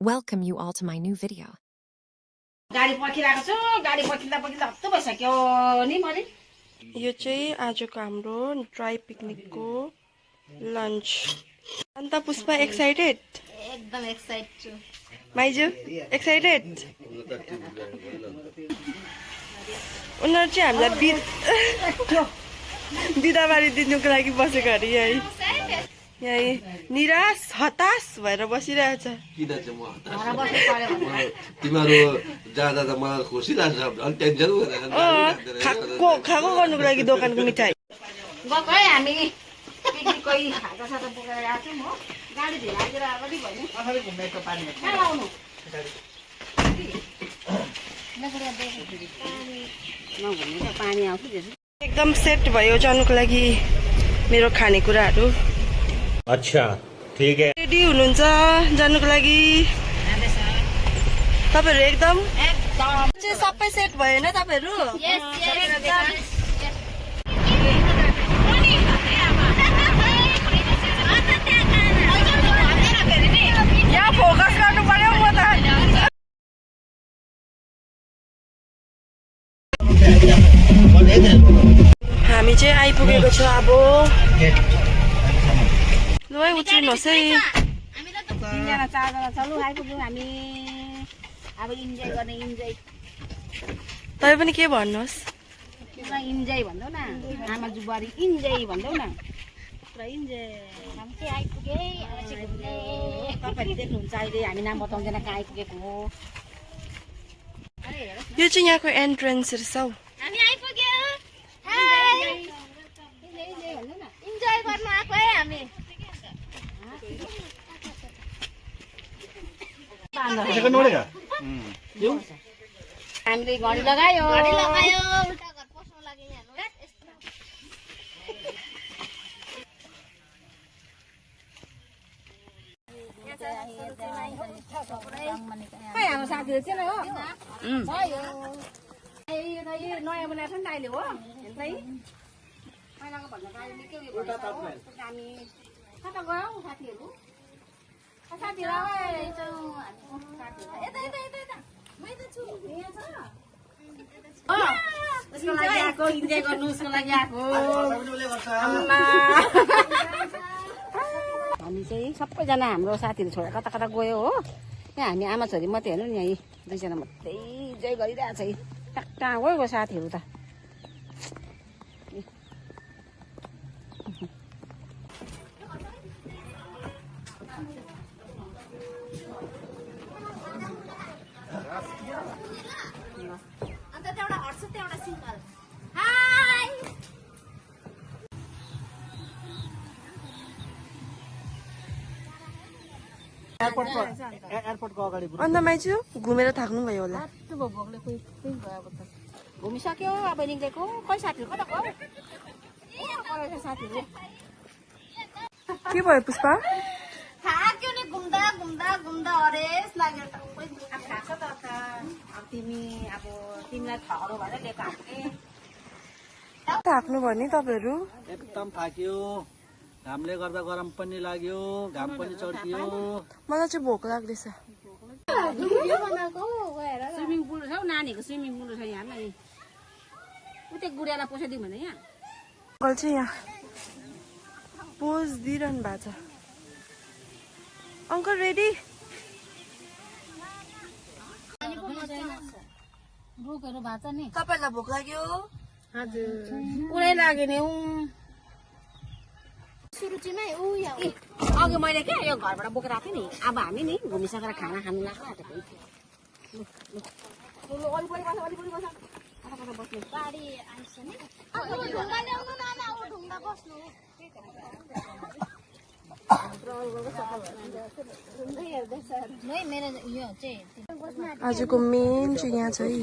Welcome you all to my new video. गाडी पर्खिरहेको छु गाडी पर्खिँदा पर्खिँदा हत्तु भइसक्यो नि मैले यो चाहिँ आजको हाम्रो ड्राई पिकनिकको लन्च अन्त पुष्पा एक्साइटेड एकदम एक्साइटेड छु माइजु एक्साइटेड उनीहरु चाहिँ हामीलाई बिदाबारी दिनुको लागि बसेको अरे यही निराश हताश भएर बसिरहेछ किन चाहिँ म तिमीहरू जाँदा त मलाई खुसी लाग्छ अलि टेन्सन खाएको गर्नुको लागि दोकानको मिठाई गएको है हामी पिकनिककै खाजासाजा बोकेर आएको छौँ हो गाडी ढिलाइदिएर अगाडि भयो नि कसरी घुमेको पानी कहाँ लाउनु नघुम्नु त पानी आउँछ एकदम सेट भयो जानुको लागि मेरो खानेकुराहरू अच्छा ठीक है रेडी हुनुहुन्छ जानुको लागि तपाईहरु एकदम चाहिँ सबै सेट भयो हैन तपाईहरु यहाँ फोकस गर्नु पर्यो म त हामी चाहिँ आइपुगेको छौँ अब लु है उच्रिनुहोस् है तीनजना चारजना चलु आइपुग्यौँ हामी अब इन्जोय गर्ने इन्जोय तपाईँ पनि के भन्नुहोस् इन्जोय भन्दौ न आमा जुबुवारी इन्जोय भन्दौ न पुरा इन्जोय हामी चाहिँ आइपुगे तपाईँहरूले देख्नुहुन्छ अहिले हामी नाम बताउँदैन कहाँ आइपुगेको हो यो चाहिँ यहाँको एन्ट्रेन्सहरू छ हौ हामी आइपुग्यौँ हाय इन्जोय गर्न आएको है हामी हामीले घडी लगायो उल्टा घर पस्नु लागि हाम्रो साथीहरू चाहिँ हो यो नयाँ बनाएको छ नि त अहिले हो हेर्नु पहिलाको भन्दा त अहिले निकै उयो भन्छ हो हामी कता गयौ साथीहरू उसको लागि आएको इन्जोय गर्नु उसको लागि आएको हामी चाहिँ सबैजना हाम्रो साथीहरू छोडेर कता कता गयो हो यहाँ हामी आमा छोरी मात्रै हेर्नु नि यहाँ दुईजना मात्रै इन्जोय गरिरहेको छ कहाँ कहाँ गयो साथीहरू त अन्त एउटा हट्छु त एउटा सिंगल हाय अन्त माइजु घुमेर थाक्नु भयो होला भोकले कोही कोही भयो अब त घुमिसक्यो अब निक्लेको खोइ साथीहरू कता गयो साथीहरू के भयो पुष्पा थाक्यो नि घुम्दा घुम्दा घुम्दा हरेस लाग्यो थाक्छ त अब तिमीलाई ठहरो भएर लिएको हामीले थाक्नु भयो नि तपाईहरु एकदम थाक्यो घामले गर्दा गरम पनि लाग्यो घाम पनि चढ्कियो मलाई चाहिँ भोक लाग्दैछ स्विमिङ पुल छ हौ नानीको स्विमिङ पुल छ यहाँ नि उतै गुडियालाई पसाइदिउँ भने यहाँ अङ्कल चाहिँ यहाँ पोज दिइरहनु भएको छ अङ्कल रेडी रुखहरू भएको छ नि तपाईलाई भोक लाग्यो हजुर पुरै लाग्यो नि सुरुचिमै अघि मैले क्या यो घरबाट बोकेर आएको थिएँ नि अब हामी नि घुमिसकेर खाना खानु लाग्यो गाडी आइस नि ढुङ्गा ल्याउनु नाना ऊ ढुङ्गा बस्नु नै मेरो यो चाहिँ आजको मेन चाहिँ यहाँ छ है